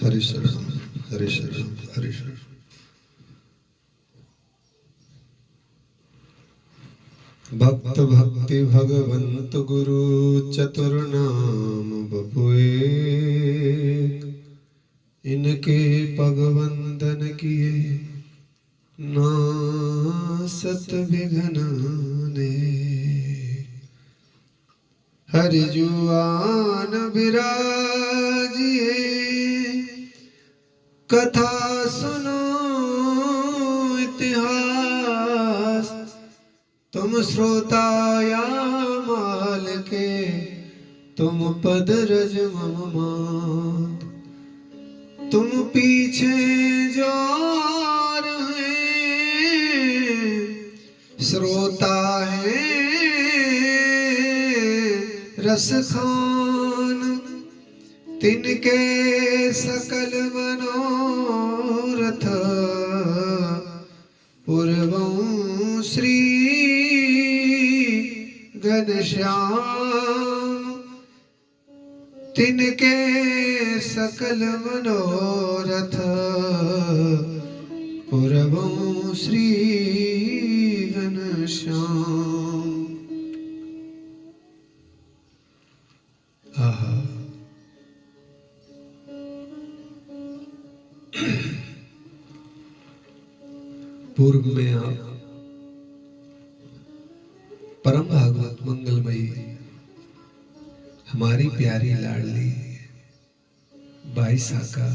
हरि शरण हरि शरण हरि शरण। भक्त भक्ति भगवंत गुरु चतुर्नाम बपुए, इनके पग वंदन किए नासत विघ्नाने। हरि जुआन विराजिए, कथा सुनो इतिहास। तुम श्रोता या माल के, तुम पद रज मम मात। तुम पीछे जो रहे, श्रोता है रस खान। तिनके सकल मनोरथ, पूर्वं श्री घनश्याम। तिनके सकल मनोरथ, पूर्वं श्री घनश्याम। आहा, पूर्व में आप परम भागवत मंगलमयी हमारी प्यारी लाडली बाईसा का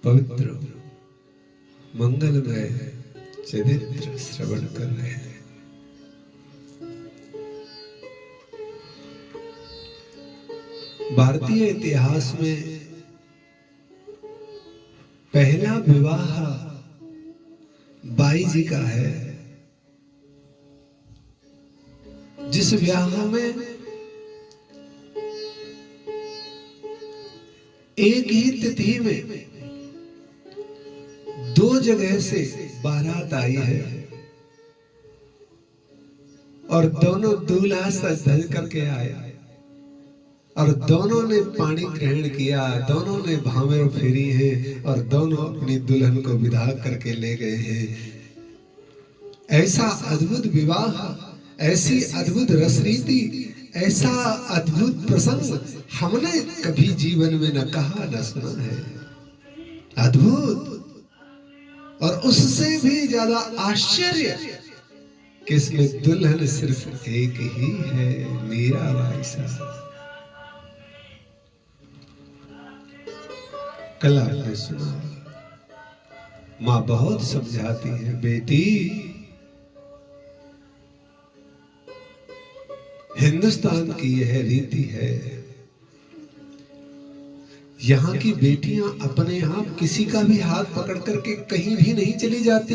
पवित्र मंगलमय चरित्र श्रवण कर रहे हैं। भारतीय इतिहास में पहला विवाह बाई जी का है, जिस विवाह में एक ही तिथि में दो जगह से बारात आई है और दोनों दूल्हा सज धज करके आए और दोनों ने पानी ग्रहण किया, दोनों ने भावें फेरी है और दोनों अपनी दुल्हन को विदा करके ले गए हैं। ऐसा अद्भुत विवाह, ऐसी अद्भुत रसरीति, ऐसा अद्भुत प्रसंग हमने कभी जीवन में न कहा न सुना है। अद्भुत। और उससे भी ज्यादा आश्चर्य कि इसमें दुल्हन सिर्फ एक ही है, मीराबाई साहब। कल आपने सुना, माँ बहुत समझाती है, बेटी हिंदुस्तान की यह रीति है, यहाँ की बेटियां अपने आप किसी का भी हाथ पकड़ करके कहीं भी नहीं चली जाती।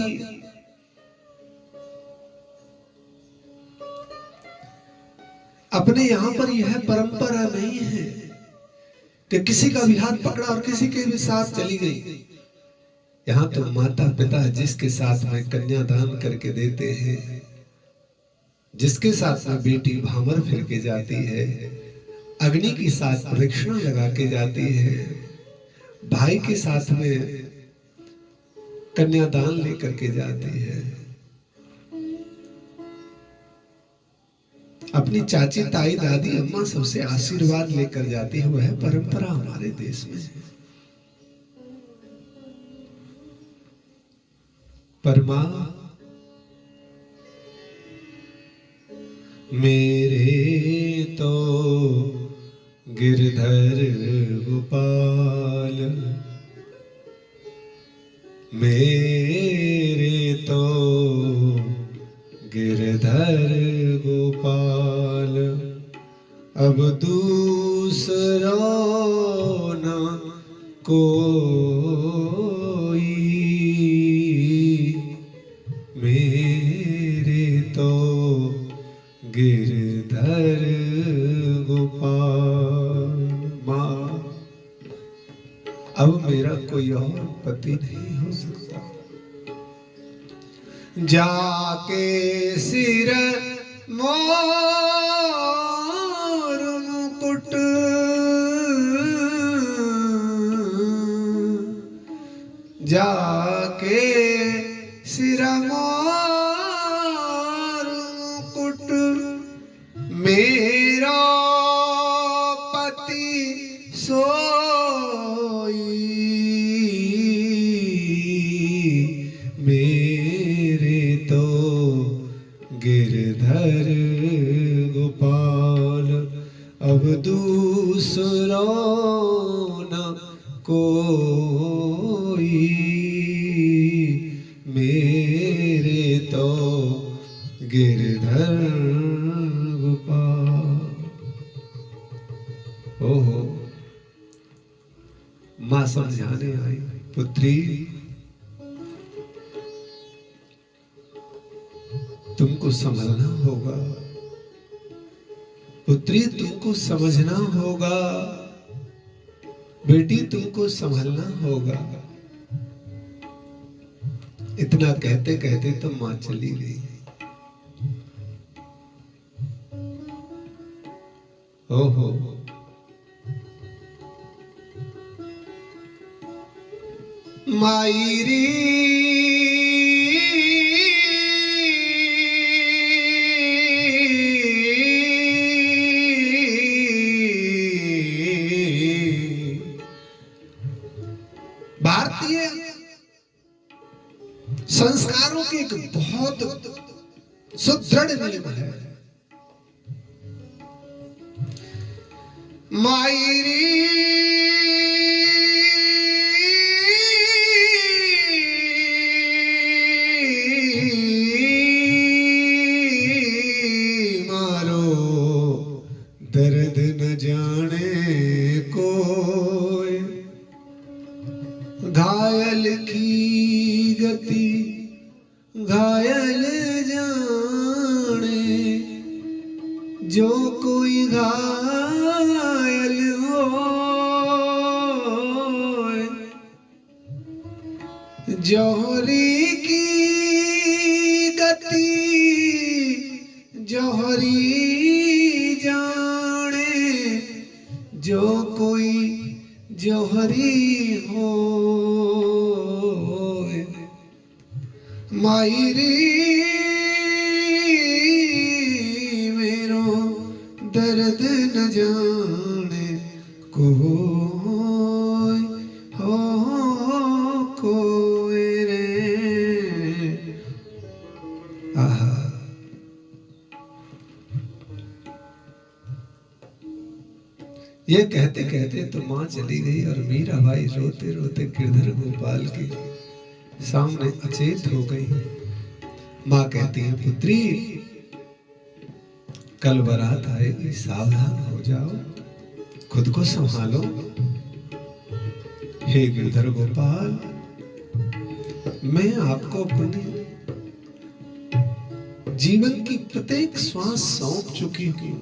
अपने यहाँ पर यह परंपरा नहीं है कि किसी का भी हाथ पकड़ा और किसी के भी साथ चली गई। यहाँ तो माता पिता जिसके साथ में कन्यादान करके देते हैं, जिसके साथ में बेटी भामर फिर के जाती है, अग्नि के साथ प्रदक्षिणा लगा के जाती है, भाई के साथ में कन्यादान लेकर के जाती है, अपनी चाची ताई दादी अम्मा सबसे आशीर्वाद लेकर जाती है। वह परंपरा हमारे देश में है। पर मां मेरे तो गिरधर गोपाल, मेरे तो गिरधर गोपाल, अब दूसरा न कोई, मेरे तो गिरधर गोपाल। माँ, अब मेरा कोई और पति नहीं हो सकता। जाके सिर मोर, ! ! मुकुट जाके सिरमोर कुट मेरा पति सोई मेरे तो गिरधर गोपाल अब दूसरा न कोई मेरे तो गिरधर गोपाल। ओहो मां समझाने आई, पुत्री तुमको समझना होगा, पुत्री तुमको समझना होगा, बेटी तुमको संभलना होगा। इतना कहते कहते तो मां चली गई। ओहो मायरी भारतीय संस्कारों की एक बहुत सुदृढ़ नियम है। मायरी मारो दर्द न जाने कोई, घायल की गति घायल जाने, जो कोई घायल हो जौहरी की गति जौहरी जाने, जो कोई जौहरी हो मायरी मेरो दर्द न जाने कोई हो कोई रे। आहा ये कहते कहते तो मां चली गई और मीराबाई रोते रोते गिरधर गोपाल के सामने अचेत हो गई। मां कहती है, पुत्री कल बारात आएगी, सावधान हो जाओ, खुद को संभालो। हे गिरधर गोपाल, मैं आपको अपने जीवन की प्रत्येक श्वास सौंप चुकी हूं।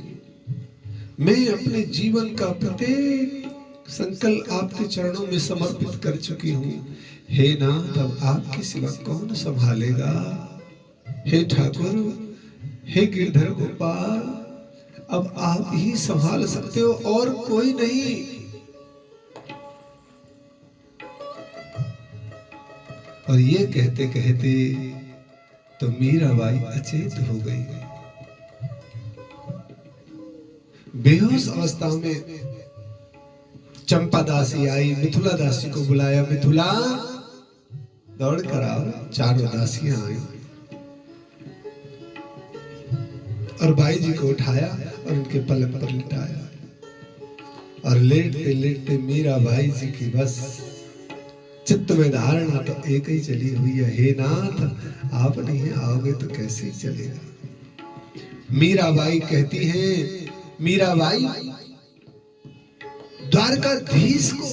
मैं अपने जीवन का प्रत्येक संकल्प आपके चरणों में समर्पित कर चुकी हूं। हे नाथ, अब आपके सिवा कौन संभालेगा? हे ठाकुर, हे गिरधर गोपाल, अब आप ही संभाल सकते हो और कोई नहीं। और ये कहते कहते तो मीराबाई अचेत हो गई। बेहोश अवस्था में चंपा दासी आई, मिथुला दासी को बुलाया। मिथुला दौड़ कर आओ। चारों दासियां आई और बाई जी को उठाया और उनके पलंग पर लिटाया और लेटते लेटते मीराबाई जी की बस चित्त में धारणा तो एक ही चली हुई है, हे नाथ आप नहीं आओगे तो कैसे चलेगा। मीराबाई कहती हैं, मीराबाई द्वारकाधीश को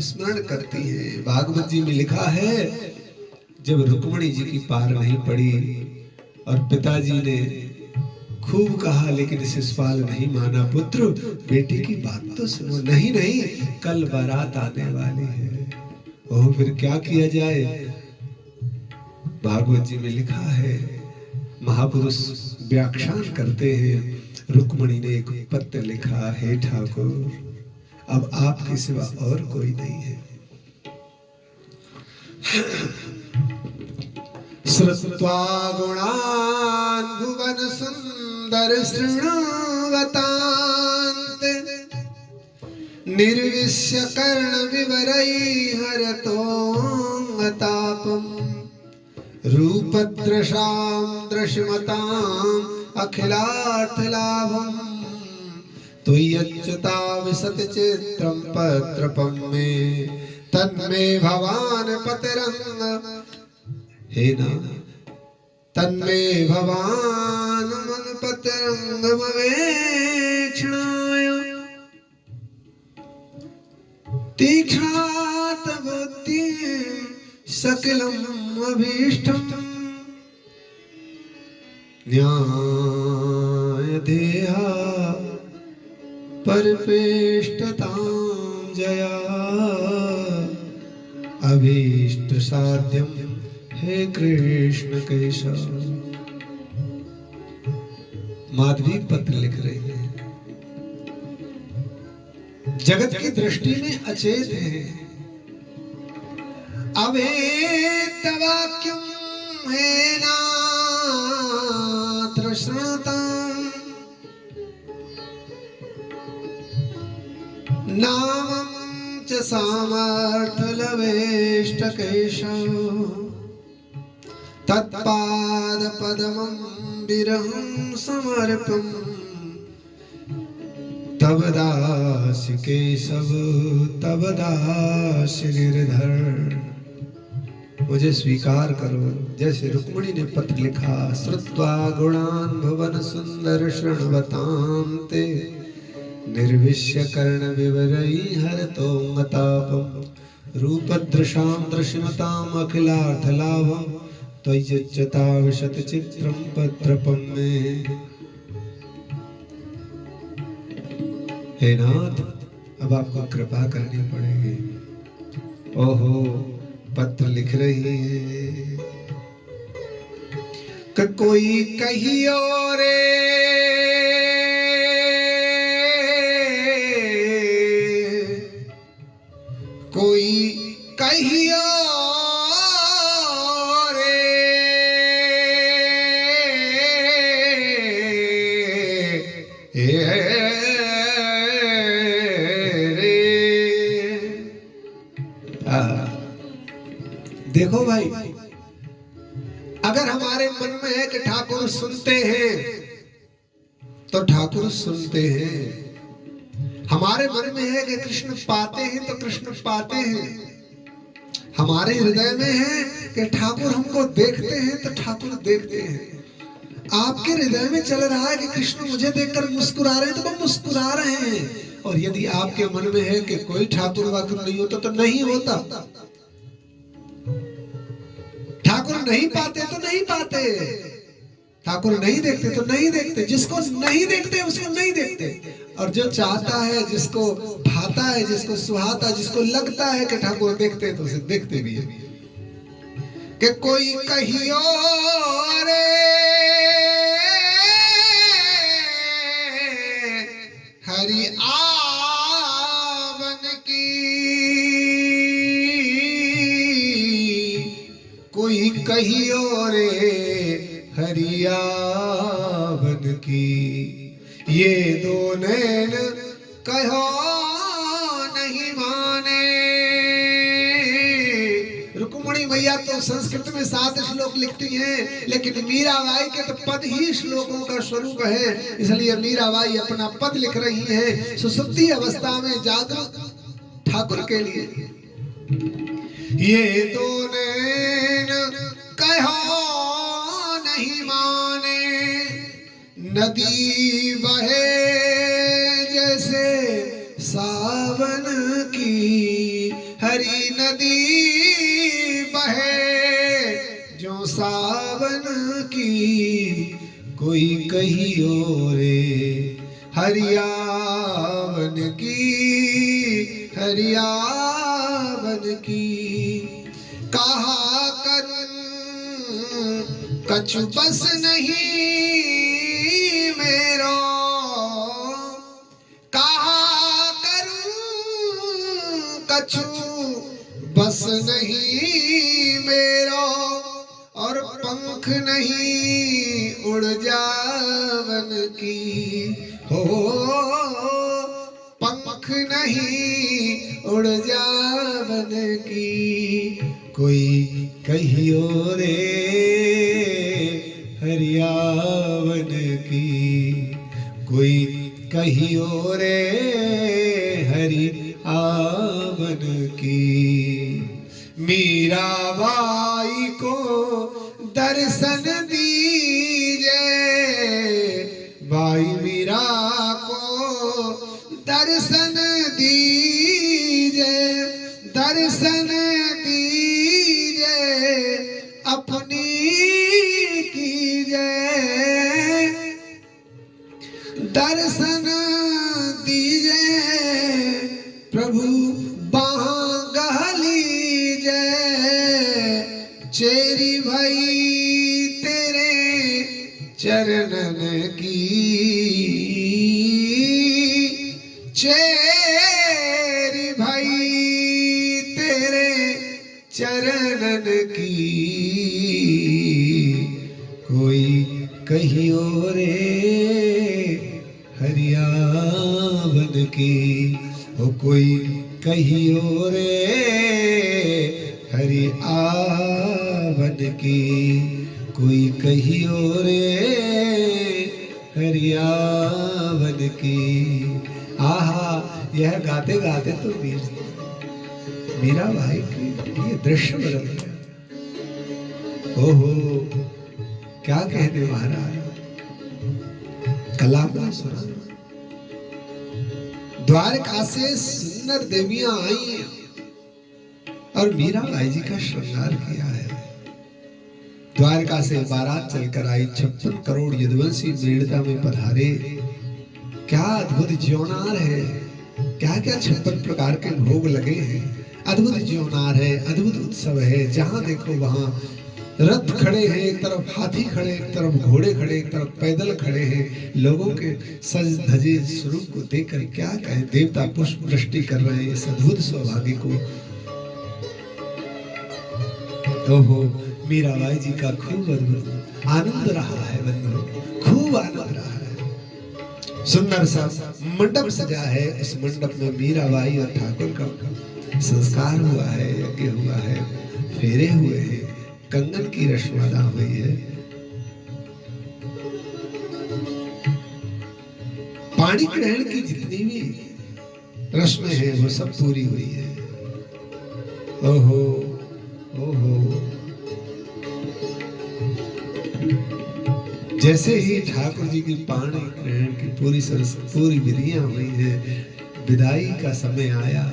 स्मरण करती है। भागवत जी में लिखा है, जब रुक्मणी जी की पार नहीं पड़ी और पिताजी ने खूब कहा लेकिन शिशुपाल नहीं माना, पुत्र बेटी की बात तो सुनो। नहीं नहीं, कल बारात आने वाली है। ओह फिर क्या किया जाए। भागवत जी में लिखा है, महापुरुष व्याख्यान करते हैं, रुक्मणी ने एक पत्र लिखा, हे ठाकुर अब आपके सिवा और कोई नहीं है। श्रुत्वा गुणान् भुवन सुंदर शृण्वतान्ते निर्विश्य कर्ण विवरैः हरतोऽतापम् रूपदृशां दृश्यमताम् अखिलार्थलाभम् त्वय्यच्युता विशति चित्रं पत्रपं मे तन्मे भवान् पतिरंग हे नाथ तन्मे भवान् मन पतिरंगमवेक्षणाय तीक्ष्णात् बुद्धिं सकलम् अभीष्टम् न्यायदेहा परिपेष्टतां जया अभीष्ट साध्यम हे कृष्ण केशव। माधवी पत्र लिख रही है, जगत की दृष्टि में अचेत है, अभेद वाक्यम हे नाथ श्रुतम् नामं च सामर्थ्य लवेष्ट केशव तत्पाद पद्मं विरहं समर्पम् तब दास केशव तब दास गिरधर। मुझे स्वीकार करो, जैसे रुक्मिणी ने पत्र लिखा, श्रुत्वा गुणान् भुवन सुंदर शृण्वतां ते निर्विश्य कर्ण विवरैः हरतोऽतापम् रूपदृशां दृश्यमताम् अखिलार्थलाभम् त्वय्यच्युता विशति चित्रं पत्रपं मे। हे नाथ, अब आपको कृपा करनी पड़ेगी। ओहो, पत्र लिख रही है कि कोई कहियो रे कोई कहियो देखो भाई, अगर हमारे मन में है कि ठाकुर सुनते हैं तो ठाकुर सुनते हैं, हमारे मन में है कि कृष्ण पाते हैं तो कृष्ण पाते हैं, हमारे हृदय में है कि ठाकुर हमको देखते हैं तो ठाकुर देखते हैं। आपके हृदय में चल रहा है कि कृष्ण मुझे देखकर मुस्कुरा रहे हैं तो वो मुस्कुरा रहे हैं, और यदि आपके मन में है कि कोई ठाकुर वाकुर नहीं होता तो नहीं होता। ठाकुर नहीं पाते तो नहीं पाते, ठाकुर नहीं देखते तो नहीं देखते, जिसको नहीं देखते उसको नहीं देखते, और जो चाहता है, जिसको भाता है, जिसको सुहाता है, जिसको लगता है कि ठाकुर देखते हैं तो उसे देखते भी है। कि कोई कहियो रे हरि आवन की, कोई कहियो रे हरियावन की, ये दो नैन कहो नहीं माने। रुक्मिणी मैया तो संस्कृत में 7 श्लोक लिखती हैं, लेकिन मीराबाई के तो पद ही श्लोकों का स्वरूप है, इसलिए मीराबाई अपना पद लिख रही हैं सुसुप्ति अवस्था में जागृत ठाकुर के लिए। ये दो नैन कहो नहीं माने, नदी बहे जैसे सावन की, हरी नदी बहे जो सावन की, कोई कहियो रे हरियावन की, हरियावन की। कहा करूं कछु बस नहीं मेरो, कहा करूं कछु बस नहीं मेरा और पंख नहीं उड़ जावन की, हो पंख नहीं उड़ जावन की, कोई कहियो रे हरियावन की, कोई कहियो रे हरि आवन की। मीराबाई को दर्शन दीजिए, बाई मीरा को दर्शन दीजिए, दर्शन दीजिए अपनी कीजिए, दर्शन दीजिए प्रभु बाहाँ गहलीजिए, चेरी भाई तेरे चरणन की, चेरी भाई तेरे चरणन की, कोई कहियो रे हरियावन की, हो कोई कहियो रे हरि आवन की, कोई कहियो रे हरियावन की। आहा, यह गाते गाते तो मीराबाई की ये दृश्य बदल गया। ओहो, क्या कहने महाराज, कलाम सुना। द्वारका से सुंदर देवियां आई और मीराबाई जी का श्रृंगार किया है। द्वारका से बारात चलकर आई, 56 करोड़ यदुवंशी मृणता में पधारे। क्या अद्भुत ज्योनार है, क्या क्या 56 प्रकार के भोग लगे हैं। अद्भुत ज्योनार है, अद्भुत उत्सव है। जहां देखो वहां रथ खड़े हैं, एक तरफ हाथी खड़े, एक तरफ घोड़े खड़े, एक तरफ पैदल खड़े हैं। लोगों के सज धजे स्वरूप को देखकर क्या कहें, देवता पुष्प वृष्टि कर रहे हैं इस अद्भुत सौभाग्य को। ओहो, मीराबाई जी का खूब अद्भुत आनंद रहा है बंधु, खूब आनंद रहा है। सुंदर सा मंडप सजा है, उस मंडप में मीराबाई और ठाकुर का संस्कार हुआ है, यज्ञ हुआ है, फेरे हुए हैं, कंगन की रस्म अदा हुई है। पाणी ग्रहण की जितनी भी रस्में हैं वो सब पूरी हुई है। ओहो ओहो, जैसे ही ठाकुर जी की पाणी ग्रहण की पूरी विधियां हुई है, विदाई का समय आया।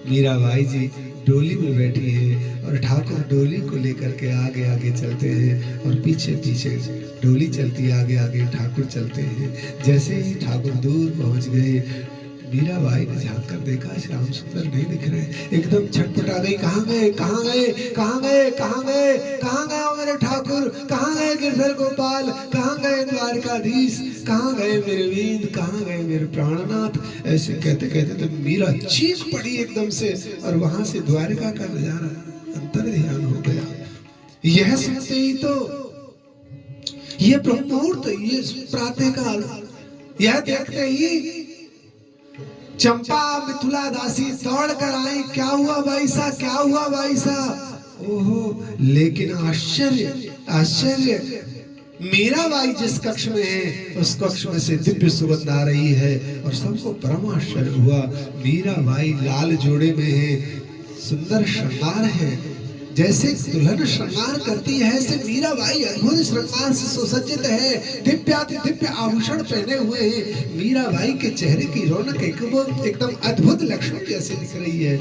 मीराबाई जी डोली में बैठी है और ठाकुर डोली को लेकर के आगे आगे चलते हैं और पीछे पीछे डोली चलती, आगे आगे ठाकुर चलते हैं। जैसे ही ठाकुर दूर पहुंच गए, मीराबाई ने झांक कर देखा, श्याम सुंदर नहीं दिख रहे। एकदम छटपटा गई, कहाँ गए, कहाँ गए, कहाँ गए, कहाँ गए, कहाँ गए मेरे ठाकुर, कहाँ गए गिरधर गोपाल, कहाँ गए द्वारकाधीश, कहाँ गए मेरे वीर, कहाँ गए मेरे प्राणनाथ। ऐसे कहते कहते तो मीरा चीख पड़ी एकदम से और वहां से द्वारका का नजारा अंतर ध्यान हो गया। यह सुनते ही तो ये ब्रह्म मुहूर्त, ये प्रातः काल, यह देखते ही चंपा मिथुला दासी दौड़ कर आई। क्या हुआ भाई साहब, क्या हुआ भाई साहब। ओहो, लेकिन आश्चर्य आश्चर्य, मीराबाई जिस कक्ष में है उस कक्ष में से दिव्य सुगंध आ रही है और सबको परम आश्चर्य हुआ। मीराबाई लाल जोड़े में है, सुंदर श्रृंगार है। जैसे दुल्हन श्रृंगार करती है ऐसे मीराबाई अद्भुत श्रृंगार से सुसज्जित है, दिव्याति दिव्य आभूषण पहने हुए हैं। मीराबाई के चेहरे की रौनक एकदम अद्भुत लक्ष्मी जैसे दिख रही है।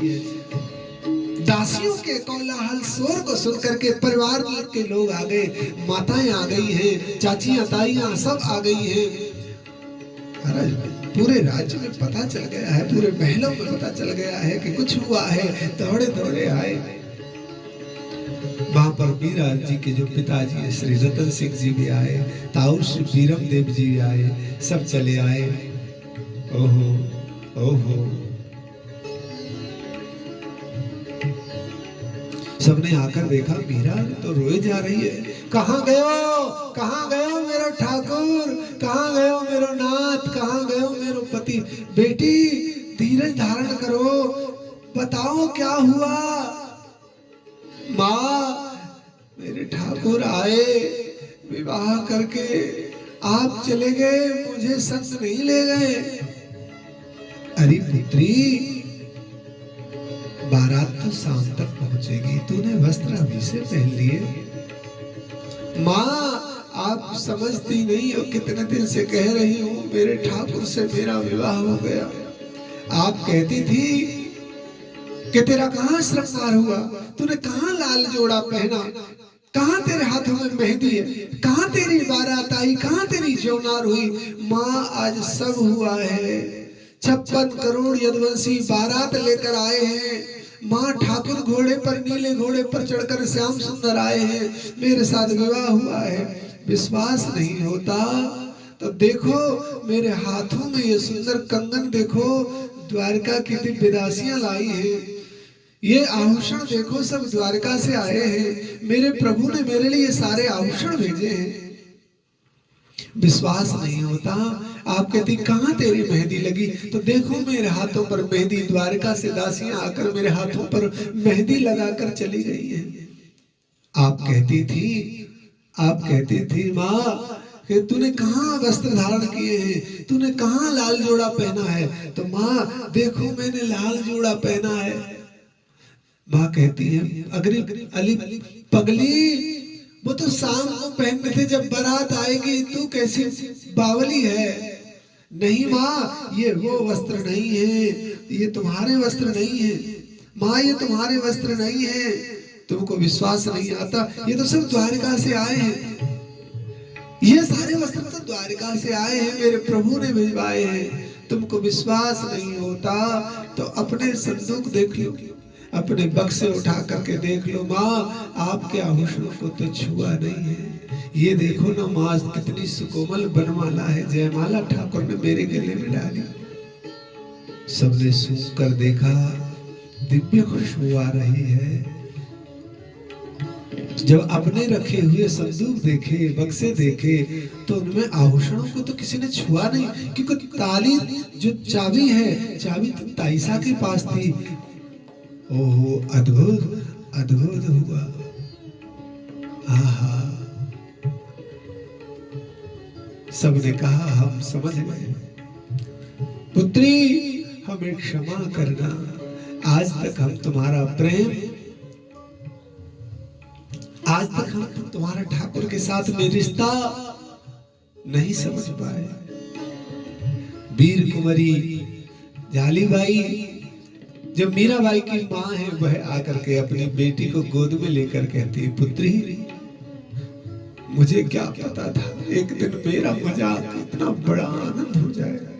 दासियों के कोलाहल शोर को सुनकर के परिवार के लोग आ गए, माताएं आ गई हैं, चाचियां ताइयां सब आ गई हैं। पूरे राज्य में पता चल गया है, पूरे महलों में पता चल गया है कि कुछ हुआ है। दौड़े दौड़े आए वहां पर मीरा जी के जो पिताजी है श्री रतन सिंह जी भी आए, ताऊ श्री बीरम देव जी भी आए, सब चले आए। ओहो ओहो, सबने आकर देखा मीरा तो रोए जा रही है। कहाँ गयो मेरो ठाकुर, कहाँ गयो मेरो नाथ, कहाँ गयो मेरो पति। बेटी धीरज धारण करो, बताओ क्या हुआ। माँ मेरे ठाकुर आए, विवाह करके आप चले गए, मुझे संग नहीं ले गए। अरे पुत्री, बारात तो शाम तक पहुंचेगी, तूने वस्त्र अभी से पहन लिए। माँ आप समझती नहीं हो, कितने दिन से कह रही हूँ मेरे ठाकुर से मेरा विवाह हो गया। आप कहती थी कि तेरा कहाँ श्रृंगार हुआ, तूने कहाँ लाल जोड़ा पहना, कहाँ तेरे हाथों में मेहंदी है, कहाँ तेरी बारात आई, कहाँ तेरी जौनार हुई। माँ आज सब हुआ है, 56 करोड़ यदुवंशी बारात लेकर आए हैं। माँ ठाकुर घोड़े पर, नीले घोड़े पर चढ़कर श्याम सुंदर आए हैं, मेरे साथ विवाह हुआ है। विश्वास नहीं होता तो देखो मेरे हाथों में ये सुंदर कंगन देखो, द्वारका की दिव्य दासियां लाई है। ये आभूषण देखो सब द्वारका से आए हैं, मेरे प्रभु ने मेरे लिए सारे आभूषण भेजे हैं। विश्वास नहीं होता। आप कहती कहाँ तेरी मेहंदी लगी, तो देखो मेरे हाथों पर मेहंदी, द्वारका से दासियां आकर मेरे हाथों पर मेहंदी लगाकर चली गई है। आप कहती थी माँ कि तूने कहाँ वस्त्र धारण किए हैं, तूने कहाँ लाल जोड़ा पहना है। तो माँ देखो मैंने लाल जोड़ा पहना है। माँ कहती है अली पगली, वो तो शाम को पहनते थे, जब बारात आएगी तू कैसी बावली है। नहीं माँ ये वो वस्त्र नहीं है, ये तुम्हारे वस्त्र नहीं है। माँ ये तुम्हारे वस्त्र नहीं है, तुमको विश्वास नहीं आता, ये तो सब द्वारका से आए हैं, ये सारे वस्त्र तो द्वारका से आए हैं, मेरे प्रभु ने भिजवाए हैं। तुमको विश्वास नहीं होता तो अपने संदूक देख लो, अपने बक्से उठा करके देख लो। माँ आपके आभूषणों को तो छुआ नहीं है। ये देखो ना माँ कितनी सुकोमल बनमाला है, जयमाला ठाकुर ने मेरे गले में डाली। सबने सूंघ कर देखा, दिव्य खुशबू आ रही है। जब अपने रखे हुए संदूक देखे, बक्से देखे, तो उनमें आभूषणों को तो किसी ने छुआ नहीं, क्योंकि ताली जो चाबी है, चाबी तो ताईसा के पास थी। ओहो अद्भुत अद्भुत हुआ। आहा, सबने कहा हम समझ गए। पुत्री हमें क्षमा करना, आज तक हम तुम्हारा प्रेम, आज तक हम तुम्हारा ठाकुर के साथ में रिश्ता नहीं समझ पाए। वीर कुंवरी जालीबाई जो मीराबाई की माँ है, वह आकर के अपनी बेटी को गोद में लेकर कहती है, पुत्री मुझे क्या पता था एक दिन मेरा मजाक इतना बड़ा आनंद हो जाएगा।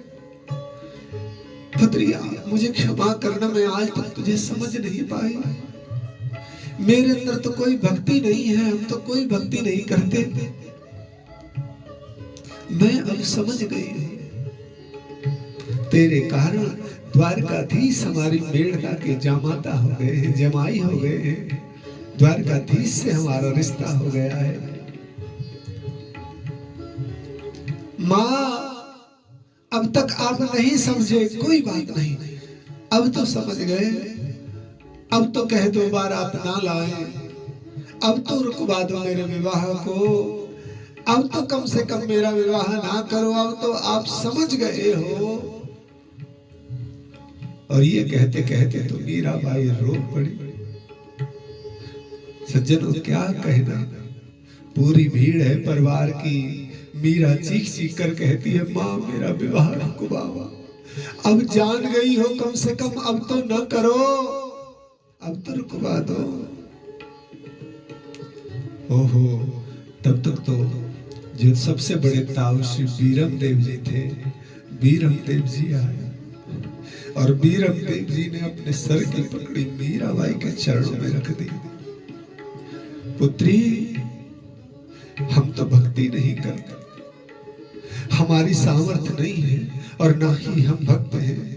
पुत्री मुझे क्षमा करना, मैं आज तक तुझे समझ नहीं पाई। मेरे अंदर तो कोई भक्ति नहीं है, हम तो कोई भक्ति नहीं करते। मैं अब समझ गई हूं, तेरे कारण द्वारकाधीश हमारी मेढ़ता के जामाता हो गए हैं, जमाई हो गए हैं। द्वारकाधीश से हमारा रिश्ता हो गया है। माँ अब तक आप नहीं समझे, कोई बात नहीं, अब तो समझ गए। अब तो कह दो बारात ना लाए, अब तो रुकवा दो मेरे विवाह को, अब तो कम से कम मेरा विवाह ना करो, अब तो आप समझ गए हो। और ये कहते कहते तो मीराबाई रो पड़ी। सज्जनों क्या कहना, पूरी भीड़ है परिवार की। मीरा चीख चीख कर कहती है, माँ मेरा विवाह रुकवाओ, अब जान गई हो कम से कम अब तो न करो, अब तो रुकवा दो। ओहो, तब तक तो जो सबसे बड़े ताऊ श्री बीरम देव जी थे, बीरम देव जी आए और बीरम देव जी ने अपने सर की पकड़ी मीराबाई के चरणों में रख दी। पुत्री हम तो भक्ति नहीं करते, हमारी सामर्थ्य नहीं है और ना ही हम भक्त हैं।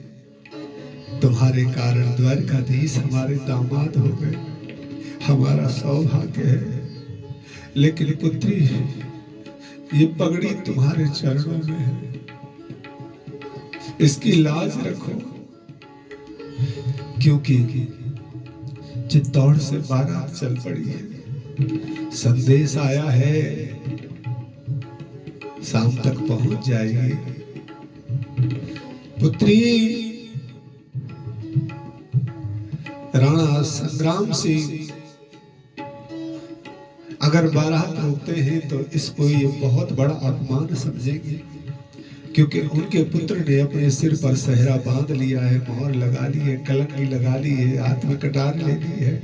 तुम्हारे कारण द्वारकाधीश हमारे दामाद हो गए, हमारा सौभाग्य है। लेकिन पुत्री, ये पगड़ी तुम्हारे चरणों में है, इसकी लाज रखो, क्योंकि चित्तौड़ से बारात चल पड़ी है। संदेश आया है, शाम तक पहुंच जाएगी। पुत्री, राणा संग्राम सिंह अगर बारात रोकते हैं तो इसको ये बहुत बड़ा अपमान समझेंगे, क्योंकि उनके पुत्र ने अपने सिर पर सहरा बांध लिया है, मोहर लगा ली है, कलंगी लगा ली है, हाथ में कटार ले ली है,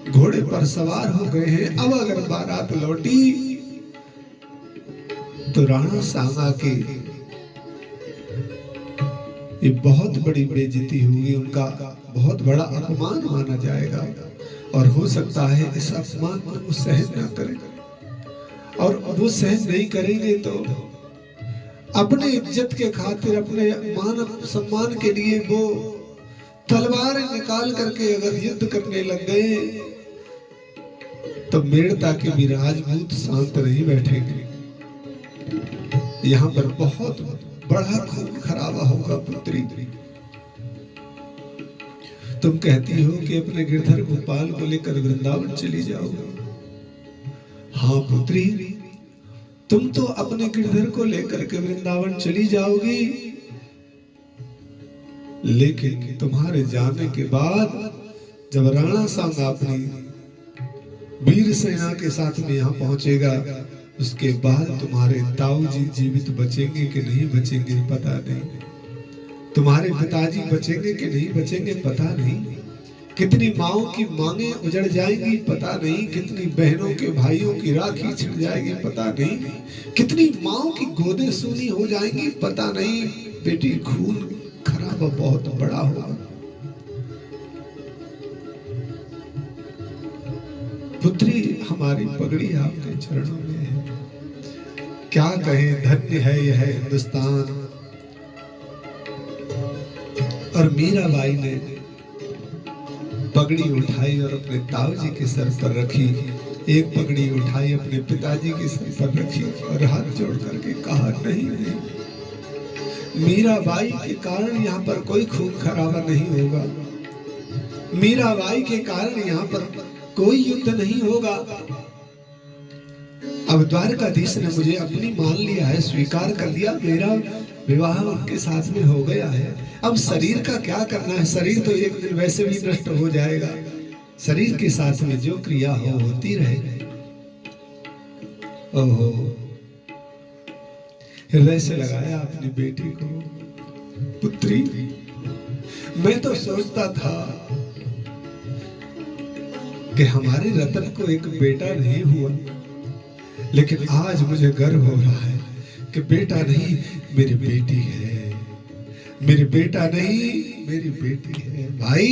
घोड़े पर सवार हो गए हैं। अब अगर बारात लौटी तो राणा सांगा की ये बहुत बड़ी बेइज्जती होगी, उनका बहुत बड़ा अपमान माना जाएगा। और हो सकता है इस अपमान को वो सहन ना करें, और वो सहन नहीं करेंगे तो अपने इज्जत के खातिर, अपने मान सम्मान के लिए वो तलवार निकाल करके अगर युद्ध करने लग गए तो मेड़ता के भी राजपूत शांत नहीं बैठेंगे। यहाँ पर बहुत बड़ा खून खराबा होगा। पुत्री, तुम कहती हो कि अपने गिरधर गोपाल को लेकर वृंदावन चली जाओ। हाँ पुत्री, तुम तो अपने गिरधर को लेकर के वृंदावन चली जाओगी, लेकिन तुम्हारे जाने के बाद जब राणा सांगा अपनी वीर सेना के साथ में यहाँ पहुंचेगा, उसके बाद तुम्हारे ताऊ जी जीवित बचेंगे कि नहीं बचेंगे पता नहीं, तुम्हारे पिताजी बचेंगे कि नहीं बचेंगे पता नहीं, कितनी माओं की मांगे उजड़ जाएंगी पता नहीं, कितनी बहनों के भाइयों की राखी छिड़ जाएगी पता नहीं, कितनी माओं की गोदें सूनी हो जाएंगी पता नहीं। बेटी, खून खराबा बहुत बड़ा होगा। पुत्री, हमारी पगड़ी आपके चरणों में है, क्या कहें, धन्य है यह हिंदुस्तान। और मीराबाई ने पगड़ी उठाई और अपने ताऊ जी के सर पर रखी, एक पगड़ी उठाई अपने पिताजी के सर पर रखी और हाथ जोड़ करके कहा, नहीं नहीं, मीराबाई के कारण यहाँ पर कोई खून खराबा नहीं होगा, मीराबाई के कारण यहाँ पर कोई युद्ध नहीं होगा। अब द्वारकाधीश ने मुझे अपनी मान लिया है, स्वीकार कर लिया, मेरा विवाह उनके साथ में हो गया है। अब शरीर का क्या करना है, शरीर तो एक दिन वैसे भी नष्ट हो जाएगा, शरीर के साथ में जो क्रिया हो होती रहेगी। ओहो, हृदय से लगाया अपनी बेटी को। पुत्री, मैं तो सोचता था कि हमारे रतन को एक बेटा नहीं हुआ, लेकिन आज मुझे गर्व हो रहा है कि बेटा नहीं मेरी बेटी है, मेरी बेटा नहीं मेरी बेटी है। भाई,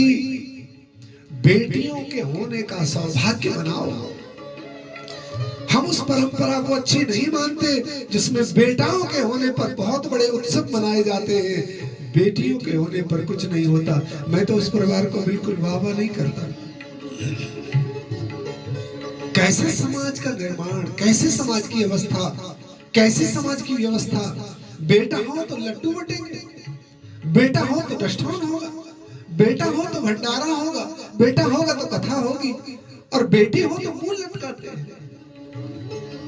बेटियों के होने का सौभाग्य मनाओ। हम उस परंपरा को अच्छी नहीं मानते जिसमें बेटाओं के होने पर बहुत बड़े उत्सव मनाए जाते हैं, बेटियों के होने पर कुछ नहीं होता। मैं तो उस परिवार को बिल्कुल वाह नहीं करता। कैसे समाज का निर्माण, कैसे समाज की अवस्था, कैसे समाज की व्यवस्था। बेटा हो तो लड्डू बटेंगे, बेटा हो तो डस्टबिन होगा, बेटा हो तो भंडारा होगा, बेटा होगा तो कथा होगी, और बेटी हो तो मुंह लटकाते हैं।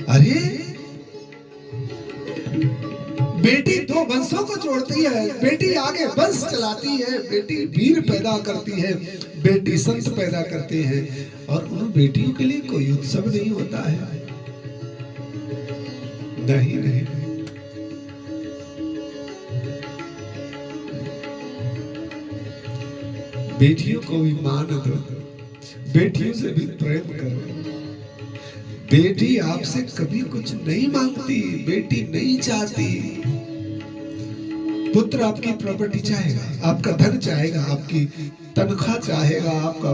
अरे, बेटी दो वंशों को जोड़ती है, बेटी आगे वंश चलाती है, बेटी वीर पैदा करती है, बेटी संत पैदा करते हैं, और उन बेटियों के लिए कोई उत्सव नहीं होता है। नहीं नहीं, बेटियों को भी मान दो, बेटियों से भी प्रेम करो। बेटी आपसे कभी कुछ नहीं मांगती, बेटी नहीं चाहती। पुत्र आपकी प्रॉपर्टी चाहेगा, आपका धन चाहेगा, आपकी तनख्वाह चाहेगा, आपका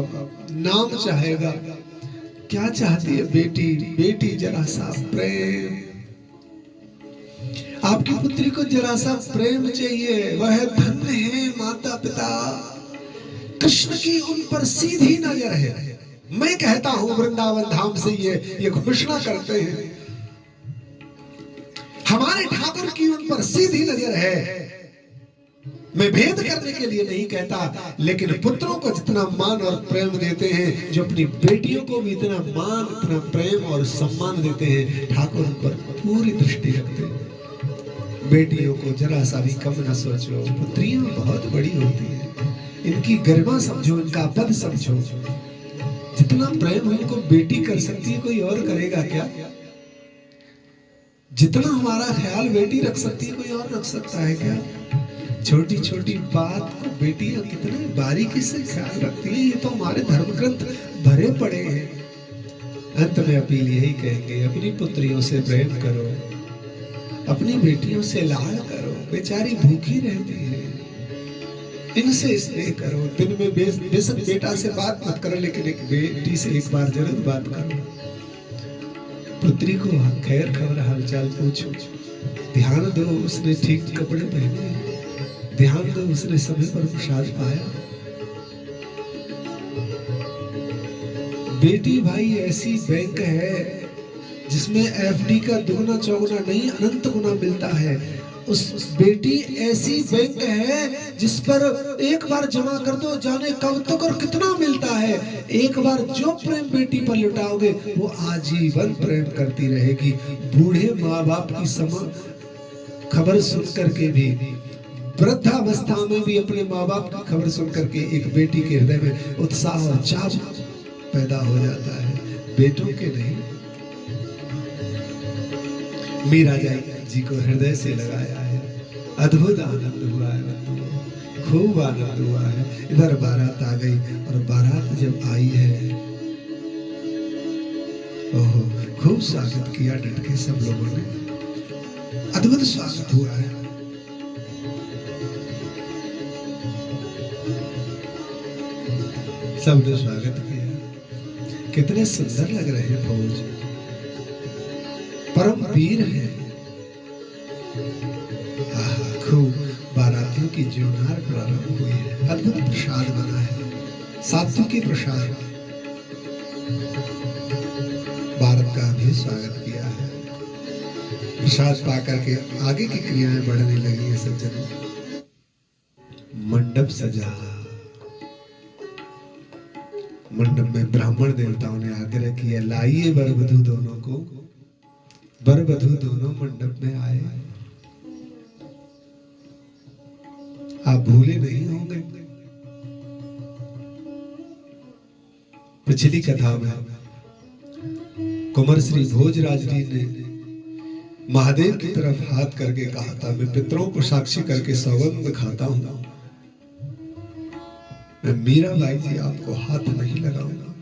नाम चाहेगा। क्या चाहती है बेटी? बेटी जरा सा प्रेम। आपकी पुत्री को जरा सा प्रेम चाहिए। वह धन्य है माता पिता, कृष्ण की उन पर सीधी नजर है। मैं कहता हूं वृंदावन धाम से ये घोषणा करते हैं, हमारे ठाकुर की उन पर सीधी नजर है। मैं भेद करने के लिए नहीं कहता, लेकिन पुत्रों को जितना मान और प्रेम देते हैं, जो अपनी बेटियों को भी इतना मान, इतना प्रेम और सम्मान देते हैं, ठाकुर उन पर पूरी दृष्टि रखते हैं। बेटियों को जरा सा भी कम न सोचो, पुत्रियां बहुत बड़ी होती हैं, इनकी गरिमा समझो, इनका पद समझो। जितना प्रेम हमको बेटी कर सकती है, कोई और करेगा क्या? जितना हमारा ख्याल बेटी रख सकती है, कोई और रख सकता है क्या? छोटी छोटी बात को बेटियां कितने बारीकी से ख्याल रखती हैं, ये तो हमारे धर्म ग्रंथ भरे पड़े हैं। अंत में अपील यही कहेंगे, अपनी पुत्रियों से प्रेम करो, अपनी बेटियों से लाड करो, बेचारी भूखी रहती है, इनसे स्नेह करो। दिन में बेशक बेटा से बात मत करो, लेकिन एक बेटी से एक बार जरूर बात करो। पुत्री को खैर खबर हालचाल पूछो, ध्यान दो उसने ठीक कपड़े पहने, ध्यान दो उसने समय पर प्रसाद पाया। बेटी भाई ऐसी बैंक है जिसमें एफडी का दुगना चौगुना नहीं, अनंत गुना मिलता है। उस बेटी ऐसी बैंक है जिस पर एक बार जमा कर दो, जाने कब तक और कितना मिलता है। एक बार जो प्रेम बेटी पर लुटाओगे, वो आजीवन प्रेम करती रहेगी। बूढ़े माँ बाप की खबर सुन करके भी, वृद्धावस्था में भी अपने माँ बाप की खबर सुन करके एक बेटी के हृदय में उत्साह और चाव पैदा हो जाता है, बेटों के नहीं। मीरा जी को हृदय से लगाया है, अद्भुत आनंद हुआ है बंधुओं, खूब आनंद हुआ है। इधर बारात आ गई, और बारात जब आई है, ओहो, खूब स्वागत किया डट के सब लोगों ने, अद्भुत स्वागत हुआ है। सबने स्वागत किया, कितने सुंदर लग रहे हैं फौज, परम वीर है। खूब बारातियों की जीवनार प्रारंभ हुई है, अद्भुत प्रसाद बना है, सात्विकी प्रसाद। भारत का भी स्वागत किया है, प्रसाद पाकर के आगे की क्रियाएं बढ़ने लगी है सज्जनों। मंडप सजा, मंडप में ब्राह्मण देवताओं ने आग्रह किया, लाइए वर वधू दोनों को। वर वधू दोनों मंडप में आए। आप भूले नहीं होंगे, पिछली कथा में कुंवर श्री भोजराज जी ने महादेव की तरफ हाथ करके कहा था, मैं पितरों को साक्षी करके सौगंध खाता हूं, मैं मीराबाई जी आपको हाथ नहीं लगाऊंगा।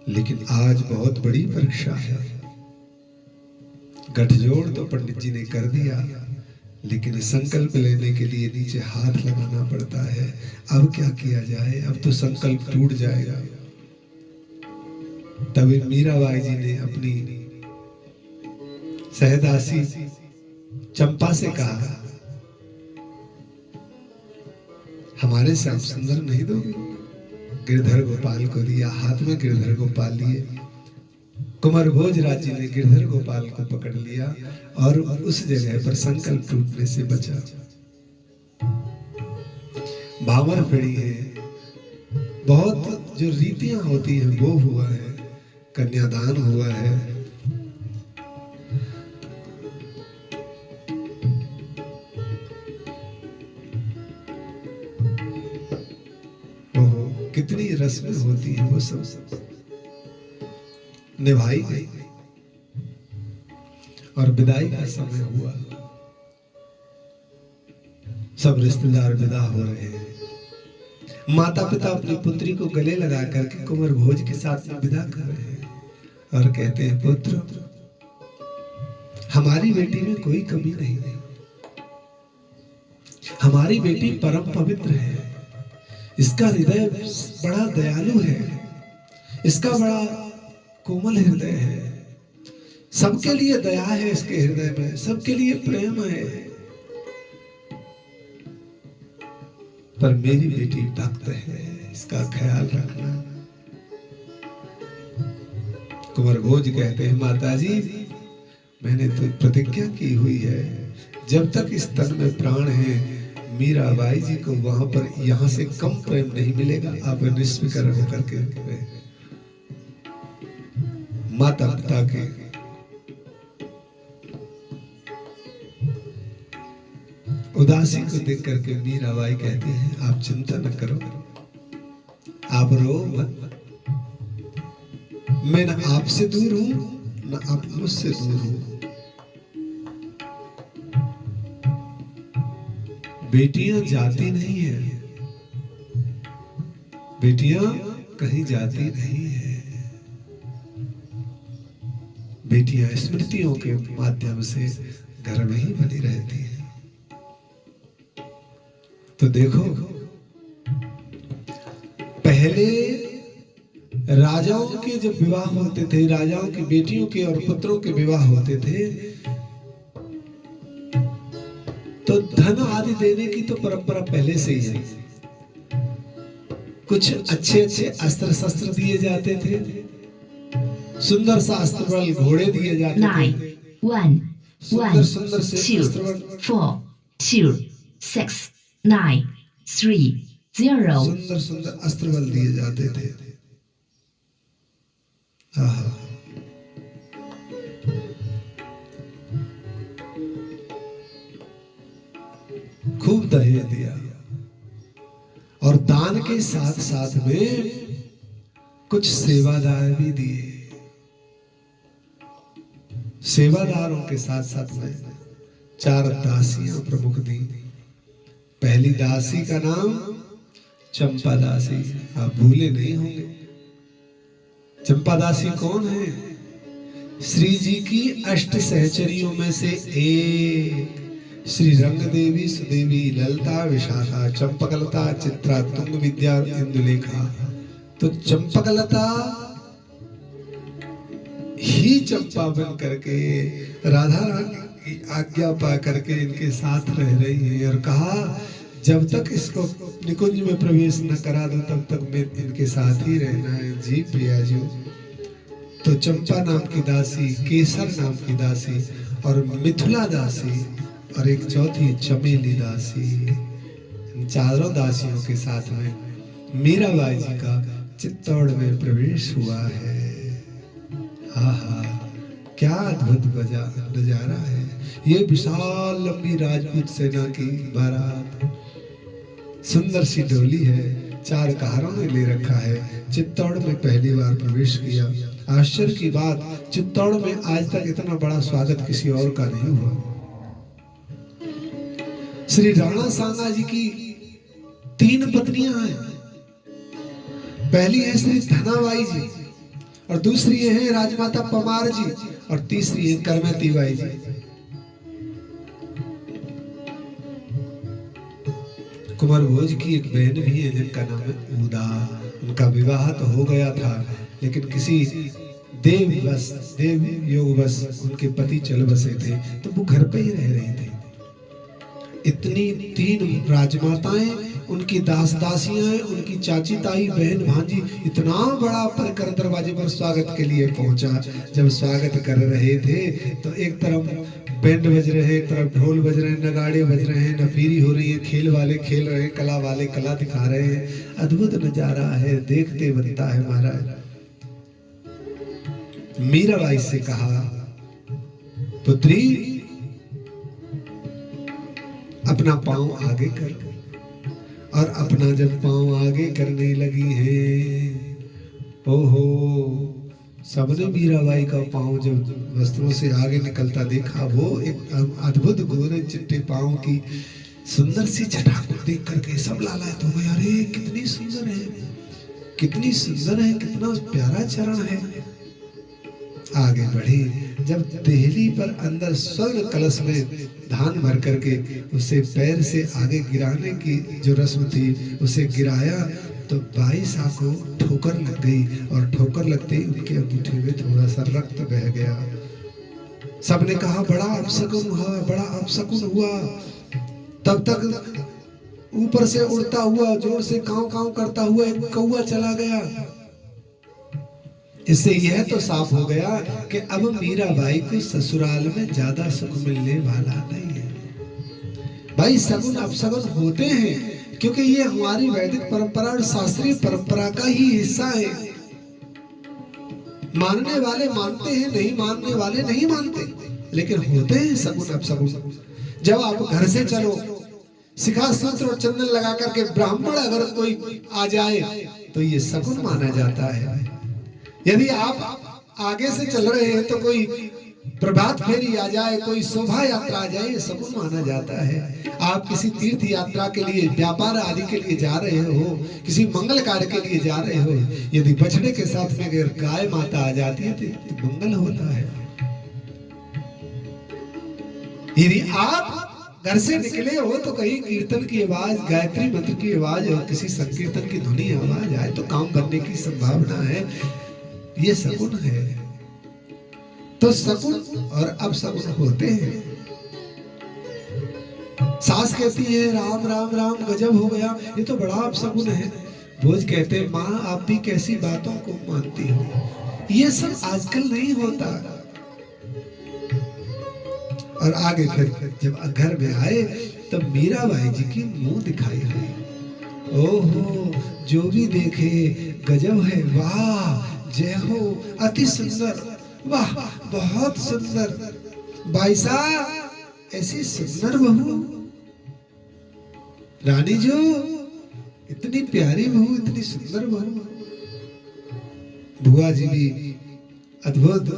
लेकिन आज बहुत बड़ी परीक्षा है। गठजोड़ तो पंडित जी ने कर दिया, लेकिन संकल्प लेने के लिए नीचे हाथ लगाना पड़ता है। अब क्या किया जाए, अब तो संकल्प टूट जाएगा। तभी मीराबाई जी ने अपनी सहदासी चंपा से कहा, हमारे से आप सुंदर नहीं दोगे? गिरधर गोपाल को दिया, हाथ में गिरधर गोपाल लिए। कुंवर भोजराज जी ने गिरधर गोपाल को पकड़ लिया और उस जगह पर संकल्प टूटने से बचा। भावर फिरी है, बहुत जो रीतियां होती हैं वो हुआ है, कन्यादान हुआ है। कितनी रस्में होती हैं, वो सब निभाई गई और विदाई का समय हुआ। सब रिश्तेदार विदा हो रहे हैं। माता पिता अपनी पुत्री को गले लगा करके कुंवर भोज के साथ में विदा कर रहे हैं और कहते हैं, पुत्र, हमारी बेटी में कोई कमी नहीं है, हमारी बेटी परम पवित्र है, इसका हृदय बड़ा दयालु है, इसका बड़ा कोमल हृदय है, सबके लिए दया है इसके हृदय में, सबके लिए प्रेम है। पर मेरी बेटी भक्त है, इसका ख्याल रखना। कुंवर भोज कहते हैं माता जी मैंने तो प्रतिज्ञा की हुई है जब तक इस तन में प्राण है मीराबाई जी को वहां पर यहाँ से कम प्रेम नहीं मिलेगा। आप निष्फिक्र होकर के माता पिता के उदासी को देख करके मीराबाई कहती है आप चिंता न करो, आप रो मत, मैं न आपसे दूर हूं न आप मुझसे दूर हूं। बेटियां जाती नहीं है, बेटियां कहीं जाती नहीं है, बेटियां स्मृतियों के माध्यम से घर में ही बनी रहती हैं। तो देखो पहले राजाओं के जब विवाह होते थे, राजाओं की बेटियों के और पुत्रों के विवाह होते थे, तो धन आदि देने की तो परंपरा पहले से ही है। कुछ अच्छे अच्छे अस्त्र शस्त्र दिए जाते थे, सुंदर सा अस्त्र बल घोड़े दिए जाते थे, सुंदर सुंदर से अस्त्र बल 4 2 6 9 3 0 सुंदर सुंदर अस्त्र बल दिए जाते थे। खूब दहेज दिया और दान के साथ साथ में कुछ सेवादार भी दिए। सेवादारों के साथ साथ में 4 दासियां प्रमुख दी। पहली दासी का नाम चंपा दासी, आप भूले नहीं होंगे। चंपा दासी कौन है? श्री जी की 8 सहचरियों में से एक। श्री रंग देवी, सुदेवी, ललता, विशाखा, चंपकलता, चित्रा, तुंग विद्या, इंदुलेखा। तो चंपकलता ही चंपा बन करके राधा रानी की आज्ञा पा करके इनके साथ रह रही है और कहा जब तक इसको निकुंज में प्रवेश न करा दो तब तक मैं इनके साथ ही रहना है। जी प्रिया जी। तो चंपा नाम की दासी, केसर नाम की दासी और मिथिला दासी और एक चौथी चमेली दासी, इन चारों दासियों के साथ में मीराबाई जी का चित्तौड़ में प्रवेश हुआ है। आहा क्या अद्भुत नजारा है। ये विशाल लंबी राजपूत सेना की बारात, सुंदर सी डोली है, 4 कहारों ने ले रखा है। चित्तौड़ में पहली बार प्रवेश किया। आश्चर्य की बात, चित्तौड़ में आज तक इतना बड़ा स्वागत किसी और का नहीं हुआ। श्री राणा सांगा जी की 3 पत्नियां हैं। पहली है श्री धनाबाई जी और दूसरी है राजमाता पमार जी और तीसरी है करमती बाई जी। कुंवर भोज की एक बहन भी है जिनका नाम है उदा। उनका विवाह तो हो गया था लेकिन किसी देव योग बस उनके पति चल बसे थे तो वो घर पे ही रह रही थी। इतनी 3 राजमाताएं, उनकी दास दासियां, उनकी चाची ताई बहन भांजी, इतना बड़ा परिकर दरवाजे पर स्वागत के लिए पहुंचा। जब स्वागत कर रहे थे तो एक तरफ बैंड बज रहे हैं, एक तरफ ढोल बज रहे हैं, नगाड़े बज रहे हैं, नफीरी हो रही है, खेल वाले खेल रहे हैं, कला वाले कला दिखा रहे हैं। अद्भुत नजारा है, देखते बनता है महाराज। मीराबाई से कहा पुत्री अपना पांव आगे कर। और अपना जब पांव आगे करने लगी है, ओहो सबने मीराबाई का पांव जब वस्त्रों से आगे निकलता देखा, वो एक अद्भुत गोरे चिट्टे पांव की सुंदर सी छटा को देख करके सब लालायत हो गए। अरे कितनी सुंदर है, कितनी सुंदर है, कितना प्यारा चरण है। आगे बढ़ी, जब देहली पर अंदर स्वर्ण कलश में धान भर करके उसे पैर से आगे गिराने की जो रस्म थी उसे गिराया तो बाई साहब को ठोकर लग गई और ठोकर लगते ही उनके अंगूठे में थोड़ा सा रक्त बह गया। सबने कहा बड़ा अपशकुन हुआ, बड़ा अपशकुन हुआ। तब तक ऊपर से उड़ता हुआ जोर से कांव कांव करता हुआ एक कौवा चला गया इससे यह तो साफ हो गया कि अब मीराबाई को ससुराल में ज्यादा सुख मिलने वाला नहीं है। भाई सगुन अपसगुन होते हैं, क्योंकि ये हमारी वैदिक परंपरा और शास्त्रीय परंपरा का ही हिस्सा है। मानने वाले मानते हैं, नहीं मानने वाले नहीं मानते, लेकिन होते हैं सगुन अपसगुन। जब आप घर से चलो, शिखा सूत्र और चंदन लगा करके ब्राह्मण अगर कोई आ जाए तो ये सगुन माना जाता है। यदि आप आगे से चल रहे हैं तो कोई प्रभात फेरी आ जाए, कोई शोभा यात्रा आ जाए, ये सगुन माना जाता है। आप किसी तीर्थ यात्रा के लिए, व्यापार आदि के लिए जा रहे हो, किसी मंगल कार्य के लिए जा रहे हो, यदि बछड़े के साथ में अगर गाय माता आ जाती है तो मंगल होता है। यदि आप घर से निकले हो तो कहीं कीर्तन की आवाज, गायत्री मंत्र की आवाज और किसी संकीर्तन की ध्वनि आवाज आए तो काम बनने की संभावना है। ये सगुन है। तो सगुन और अपसगुन होते हैं। सास कहती है राम राम राम गजब हो गया, ये तो बड़ा अपसगुन है। भोज कहते हैं माँ आप भी कैसी बातों को मानती हो। ये सब आजकल नहीं होता। और आगे फिर जब घर में आए तब मीराबाई जी की मुंह दिखाई हुई। ओहो, जो भी देखे गजब है, वाह जय हो, अति सुंदर, वाह बहुत सुंदर। भाई साहब ऐसी सुंदर बहू, रानी जो इतनी प्यारी बहू, इतनी सुंदर बहू। बुआ जी भी अद्भुत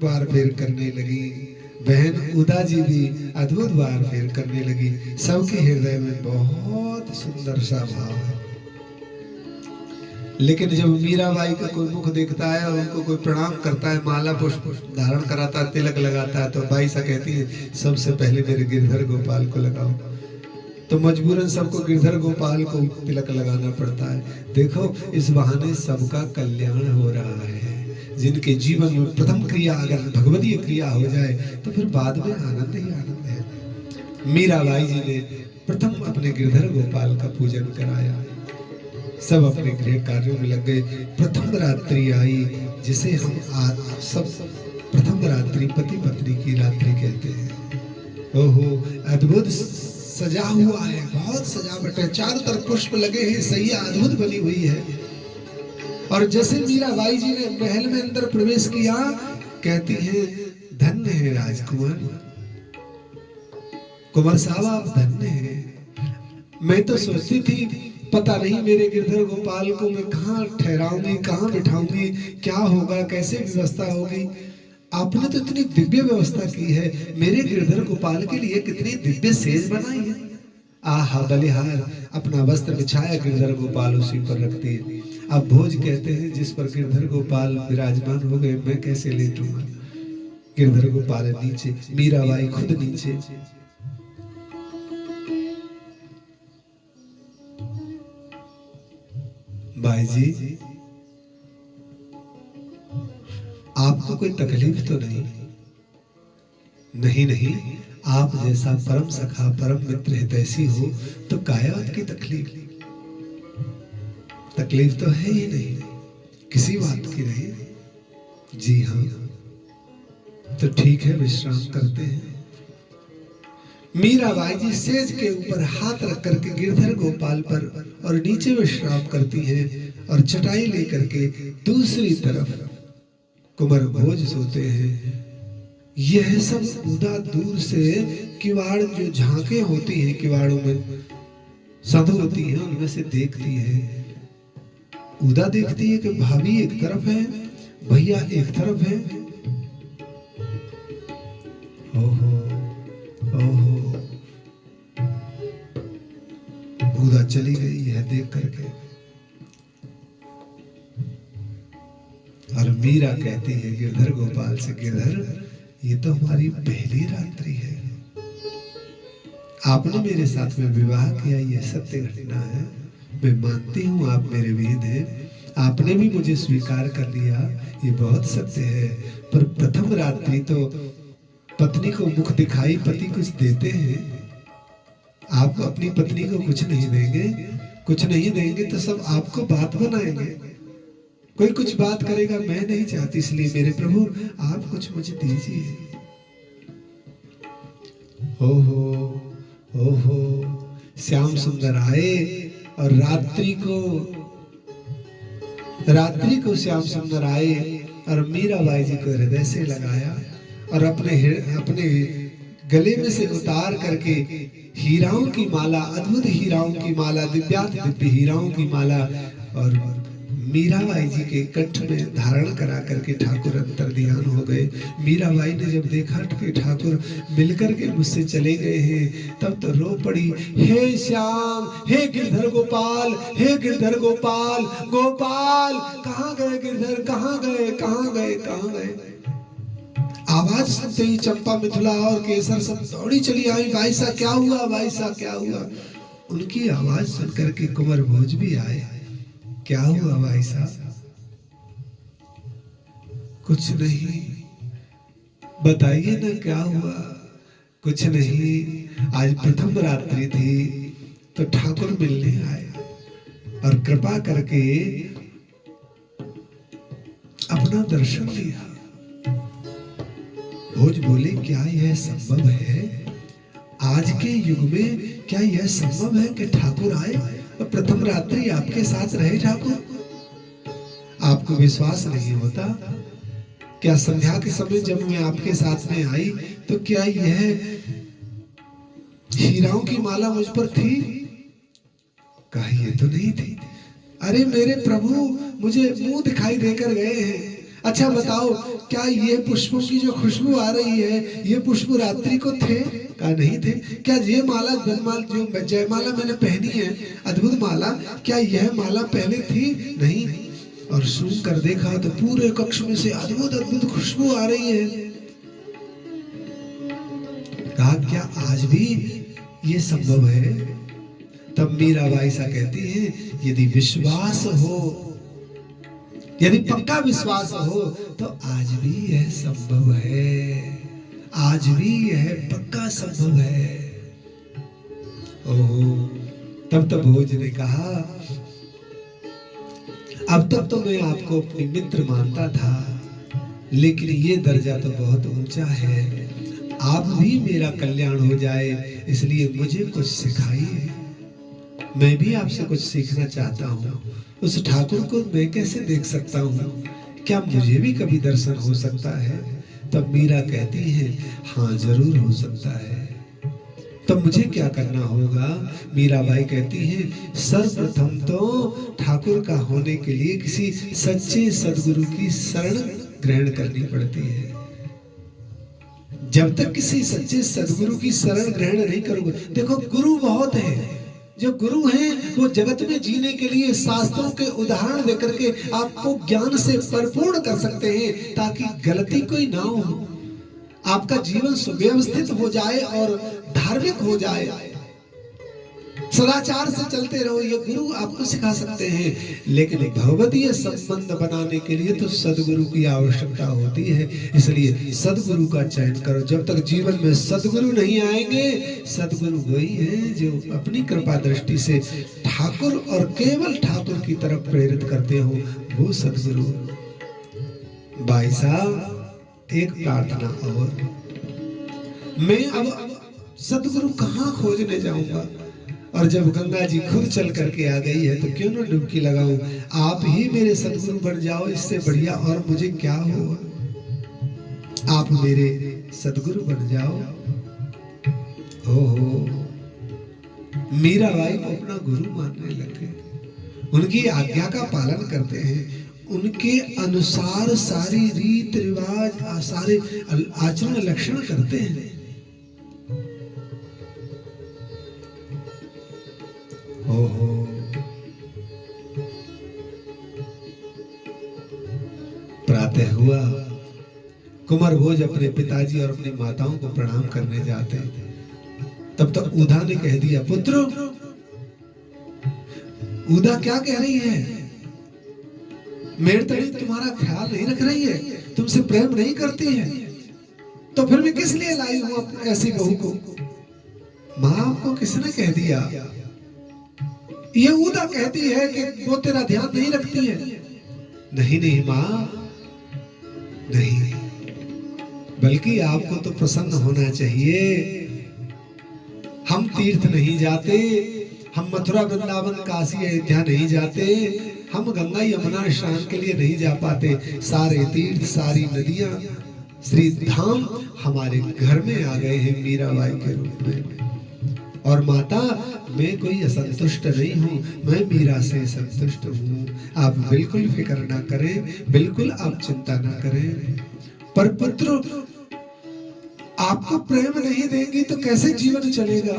बार फेर करने लगी, बहन उदा जी भी अद्भुत बार फेर करने लगी। सबके हृदय में बहुत सुंदर सा भाव है। लेकिन जब मीराबाई का कोई मुख देखता है और उनको कोई प्रणाम करता है, माला पुष्प धारण कराता है, तिलक लगाता है, तो बाई सा कहती है सबसे पहले मेरे गिरधर गोपाल को लगाओ। तो मजबूरन सबको गिरधर गोपाल को तिलक लगाना पड़ता है। देखो इस बहाने सबका कल्याण हो रहा है। जिनके जीवन में प्रथम क्रिया अगर भगवतीय क्रिया हो जाए तो फिर बाद में आनंद ही आनंद है। मीराबाई जी ने प्रथम अपने गिरधर गोपाल का पूजन कराया। सब अपने गृह कार्यों में लग गए। प्रथम रात्रि आई, जिसे हम सब प्रथम रात्रि पति पत्नी की रात्रि कहते हैं। ओहो, अद्भुत सजा हुआ है, बहुत सजावट है, चारों तरफ पुष्प लगे हैं, सैया अद्भुत बनी हुई है। और जैसे मीराबाई जी ने महल में अंदर प्रवेश किया, कहती है धन्य है राजकुमार, कुंवर साहब आप धन्य हैं। मैं तो सोचती थी पता नहीं मेरे गिरधर गोपाल को मैं कहाँ ठहराऊंगी, कहाँ बिठाऊंगी, क्या होगा, कैसे व्यवस्था होगी। आपने तो इतनी दिव्य व्यवस्था की है। मेरे गिरधर गोपाल के लिए कितनी दिव्य सेज बनाई है। आहा, बलिहार अपना वस्त्र बिछाया, गिरधर गोपाल उसी पर रखती है। अब भोज कहते हैं जिस पर गिरधर गोपाल विराजमान हो गए, मैं कैसे लेटूंगा। गिरधर गोपाल नीचे, मीराबाई खुद नीचे। भाई जी आपको कोई तकलीफ तो नहीं? नहीं नहीं, आप जैसा परम सखा परम मित्र हितैषी हो तो कायवत की तकलीफ, तकलीफ तो है ही नहीं, किसी बात की नहीं। जी हाँ, तो ठीक है, विश्राम करते हैं। मीराबाई जी सेज के ऊपर हाथ रख करके गिरधर गोपाल पर और नीचे विश्राम करती हैं और चटाई लेकर के दूसरी तरफ कुंवर भोज सोते हैं। यह सब उदा दूर से किवाड़ जो झांके होती हैं, किवाड़ों में साधु होती हैं, उनमें से देखती है। उदा देखती है कि भाभी एक तरफ है, भैया एक तरफ है। ओहो ओहो, उदा चली गई है देख करके। और मीरा कहती है गिरधर गोपाल से, गिरधर ये तो हमारी पहली रात्रि है, आपने मेरे साथ में विवाह किया, ये सत्य घटना है। मैं मानती हूँ आप मेरे वीर हैं, आपने भी मुझे स्वीकार कर लिया, ये बहुत सत्य है। पर प्रथम रात्रि तो पत्नी को मुख दिखाई पति कुछ देते हैं, आप अपनी पत्नी को कुछ नहीं देंगे, कुछ नहीं देंगे तो सब आपको बात बनाएंगे। कोई कुछ बात करेगा, मैं नहीं चाहती, इसलिए मेरे प्रभु आप कुछ मुझे दीजिए। ओहो, श्याम सुंदर आए और रात्रि को श्याम सुंदर आए और मीराबाई जी को हृदय से लगाया और अपने गले में से उतार करके हीराओं की माला, अद्भुत हीराओं की माला, दिव्य हीराओं की माला और मीराबाई जी के कंठ में धारण करा करके ठाकुर अंतर ध्यान हो गए। मीराबाई ने जब देखा कि ठाकुर मिलकर के मुझसे चले गए हैं, तब तो रो पड़ी, हे श्याम, हे गिरधर गोपाल, हे गिरधर गोपाल, गोपाल कहाँ गए गिरधर, कहाँ गए, कहाँ गए, कहाँ गए। आवाज सुनते ही चंपा, मिथिला और केसर सब दौड़ी चली आई, भाई साहब क्या हुआ, भाई साहब क्या हुआ। उनकी आवाज सुनकर के कुंवर भोज भी आए, क्या हुआ भाई साहब। कुछ नहीं, बताइए ना क्या हुआ। कुछ नहीं, आज प्रथम रात्रि थी तो ठाकुर मिलने आए और कृपा करके अपना दर्शन लिया। भोज बोले, क्या यह संभव है, आज के युग में क्या यह संभव है कि ठाकुर आए और प्रथम रात्रि आपके साथ रहे ठाकुर। आपको विश्वास नहीं होता क्या? संध्या के समय जब मैं आपके साथ में आई तो क्या यह हीराओं की माला मुझ पर थी? कहा ये तो नहीं थी। अरे मेरे प्रभु, मुझे मुंह दिखाई देकर गए हैं। अच्छा बताओ, क्या ये पुष्पों की जो खुशबू आ रही है, ये पुष्प रात्रि को थे? कहा नहीं थे। क्या ये माला, बनमाल जो जयमाला मैंने पहनी है, अद्भुत माला, क्या यह माला पहले थी? नहीं। और सूंघ कर देखा तो पूरे कक्ष में से अद्भुत अद्भुत खुशबू आ रही है। कहा क्या आज भी ये संभव है? तब मीराबाई सा कहती है, यदि विश्वास हो, यदि पक्का विश्वास हो तो आज भी यह संभव है, आज भी यह पक्का संभव है। ओहो, तब तो भोज ने कहा, अब तक तो मैं आपको अपनी मित्र मानता था, लेकिन ये दर्जा तो बहुत ऊंचा है। आप भी मेरा कल्याण हो जाए, इसलिए मुझे कुछ सिखाइए। मैं भी आपसे कुछ सीखना चाहता हूँ। उस ठाकुर को मैं कैसे देख सकता हूँ? क्या मुझे भी कभी दर्शन हो सकता है? तब मीरा कहती है, हाँ जरूर हो सकता है। तब मुझे क्या करना होगा? मीराबाई कहती है, सर्वप्रथम तो ठाकुर का होने के लिए किसी सच्चे सदगुरु की शरण ग्रहण करनी पड़ती है। जब तक किसी सच्चे सदगुरु की शरण ग्रहण नहीं करोगे, देखो गुरु बहुत है, जो गुरु हैं वो जगत में जीने के लिए शास्त्रों के उदाहरण देकर के आपको ज्ञान से परिपूर्ण कर सकते हैं, ताकि गलती कोई ना हो, आपका जीवन सुव्यवस्थित हो जाए और धार्मिक हो जाए, सदाचार से चलते रहो। ये गुरु आपको सिखा सकते हैं, लेकिन भगवतीय संबंध बनाने के लिए तो सदगुरु की आवश्यकता होती है। इसलिए सदगुरु का चयन करो। जब तक जीवन में सदगुरु नहीं आएंगे, सदगुरु वही है जो अपनी कृपा दृष्टि से ठाकुर और केवल ठाकुर की तरफ प्रेरित करते हो, वो सदगुरु। भाई साहब, एक प्रार्थना और, मैं अब सदगुरु कहाँ खोजने जाऊंगा? और जब गंगा जी खुद चल करके आ गई है तो क्यों ना डुबकी लगाऊं? आप ही मेरे सदगुरु बन जाओ, इससे बढ़िया और मुझे क्या हो? आप मेरे सदगुरु बन जाओ। हो मीराबाई को अपना गुरु मानने लगे, उनकी आज्ञा का पालन करते हैं, उनके अनुसार सारी रीत रिवाज, सारे आचरण लक्षण करते हैं। ओहो, प्रातः हुआ, कुंवर भोज अपने पिताजी और अपनी माताओं को प्रणाम करने जाते हैं। तब तक उदा ने कह दिया, पुत्र। उदा क्या कह रही है? मेरे तभी तुम्हारा ख्याल नहीं रख रही है, तुमसे प्रेम नहीं करती है, तो फिर मैं किस लिए लाई हूं ऐसी बहू को? मां को किसने कह दिया? ये उदा कहती है कि वो तेरा ध्यान नहीं रखती है। नहीं नहीं माँ, नहीं, बल्कि आपको तो प्रसन्न होना चाहिए। हम तीर्थ नहीं जाते, हम मथुरा वृंदावन काशी अयोध्या नहीं जाते, हम गंगा यमुना स्नान के लिए नहीं जा पाते। सारे तीर्थ, सारी नदियां, श्री धाम हमारे घर में आ गए हैं मीराबाई के रूप में। और माता, मैं कोई असंतुष्ट नहीं हूँ, मैं मीरा से संतुष्ट हूँ। आप बिल्कुल फिक्र ना करें, बिल्कुल आप चिंता ना करें। पर पुत्र, आपको प्रेम नहीं देंगी तो कैसे जीवन चलेगा?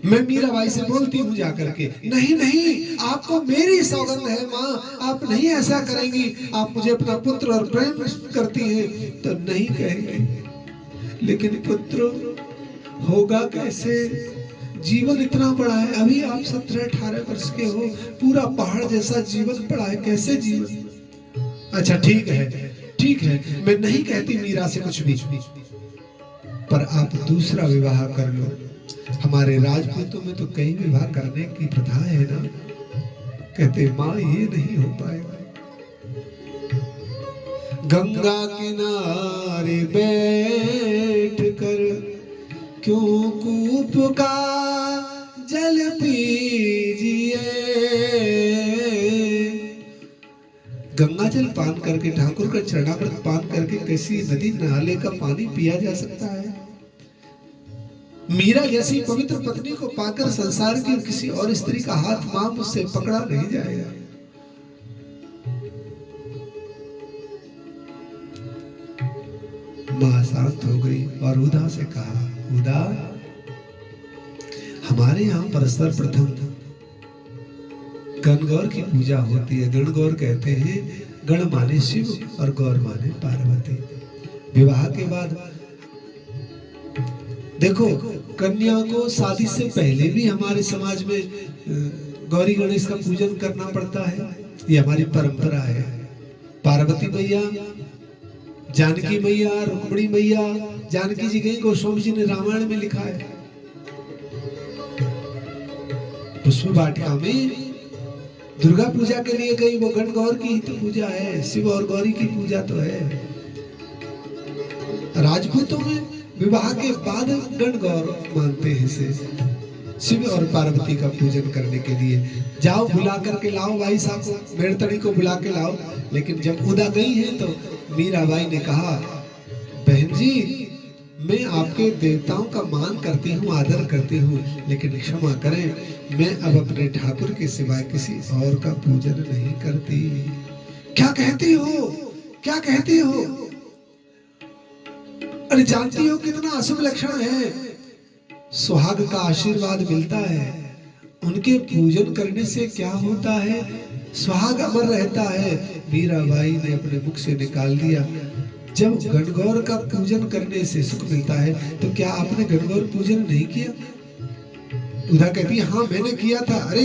मैं मीराबाई से बोलती हूँ जाकर के, नहीं नहीं, आपको मेरी सौगंध है माँ, आप नहीं ऐसा करेंगी, आप मुझे अपना पुत्र और प्रेम करती हैं तो नहीं कहेंगे। लेकिन पुत्र, होगा कैसे? जीवन इतना बड़ा है, अभी आप 17-18 वर्ष के हो, पूरा पहाड़ जैसा जीवन पड़ा है, कैसे जीवन? अच्छा ठीक है, ठीक है, मैं नहीं कहती मीरा से कुछ भी, पर आप दूसरा विवाह कर लो। हमारे राजपूतों में तो कई विवाह करने की प्रथा है ना। कहते माँ, ये नहीं हो पाएगा। गंगा किनारे बैठ कर क्यों कूप का जल पीजिए। गंगा जल पान करके, ठाकुर का चरणामृत पान करके कैसी नदी नाले का पानी पिया जा सकता है? मीरा जैसी पवित्र पत्नी को पाकर संसार की किसी और स्त्री का हाथ मां मुझसे पकड़ा नहीं जाएगा। मां शांत हो गई और उदा से कहा, उदा, हमारे यहाँ पर सर्वप्रथम गणगौर की पूजा होती है। गणगौर कहते हैं, गण माने शिव और गौर माने पार्वती। विवाह के बाद देखो, कन्या को शादी से पहले भी हमारे समाज में गौरी गणेश का पूजन करना पड़ता है, ये हमारी परंपरा है। पार्वती मैया, जानकी मैया, रुक्मिणी मैया, जानकी जी गई, गोस्वामी जी ने रामायण में लिखा है। पुष्प वाटिका में दुर्गा पूजा के लिए गई, वो गणगौर की ही तो पूजा है, शिव और गौरी की पूजा तो है। राजपूतों में विवाह के बाद गणगौर मानते हैं इसे, शिव और पार्वती का पूजन करने के लिए। जाओ बुला करके लाओ भाई साहब को, मेड़तड़ी को बुला के लाओ। लेकिन जब उदा गई है तो मीराबाई ने कहा, बहन जी, मैं आपके देवताओं का मान करती हूँ, आदर करती हूँ, लेकिन क्षमा करें, मैं अब अपने ठाकुर के सिवाय किसी और का पूजन नहीं करती। क्या कहती हो, क्या कहती हो? अरे जानती हो कितना अशुभ लक्षण है? सुहाग का आशीर्वाद मिलता है, उनके पूजन करने से क्या होता है? सुहाग अमर रहता है। मीराबाई ने अपने मुख से निकाल दिया, जब गणगौर का पूजन करने से सुख मिलता है तो क्या आपने गणगौर पूजन नहीं किया? उदा कहती है, हाँ मैंने किया था। अरे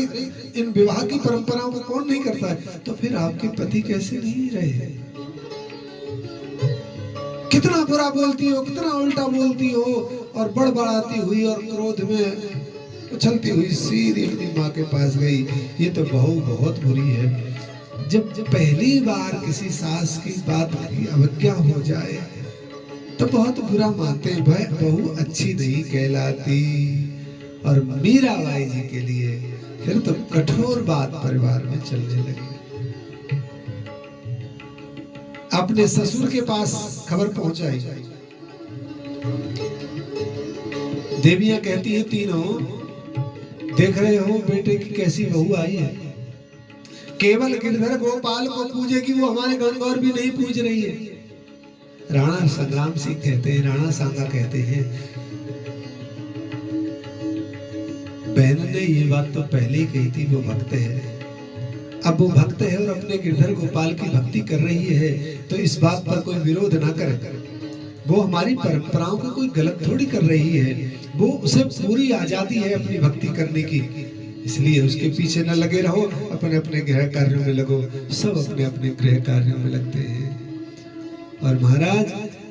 इन विवाह की परंपराओं को कौन नहीं करता है? तो फिर आपके पति कैसे नहीं रहे? कितना बुरा बोलती हो, कितना उल्टा बोलती हो, और बड़बड़ाती हुई और क्रोध में उछलती हुई सीधी अपनी माँ के पास गई। ये तो बहू बहुत बुरी है। जब पहली बार किसी सास की बात की अवज्ञा हो जाए तो बहुत बुरा मानते हैं, भाई बहू अच्छी नहीं कहलाती। और मीराबाई जी के लिए फिर तो कठोर बात परिवार में चलने लगी। अपने ससुर के पास खबर पहुंचाई। देवियां कहती है, तीनों देख रहे हो बेटे की कैसी बहू आई है, केवल गिरधर गोपाल को पूजेगी, वो हमारे गणगौर भी नहीं पूज रही है। राणा संग्राम सिंह कहते हैं, राणा सांगा कहते हैं, बहन ने ये बात तो पहले ही कही थी, वो भक्त है। अब वो भक्त है और अपने गिरधर गोपाल की भक्ति कर रही है, तो इस बात पर कोई विरोध ना करे। वो हमारी परंपराओं को कोई गलत थोड़ी कर रही है, वो उसे पूरी आजादी है अपनी भक्ति करने की, इसलिए उसके पीछे न लगे रहो, अपने अपने गृह कार्यों में लगो। सब अपने अपने गृह कार्यों में लगते हैं। और महाराज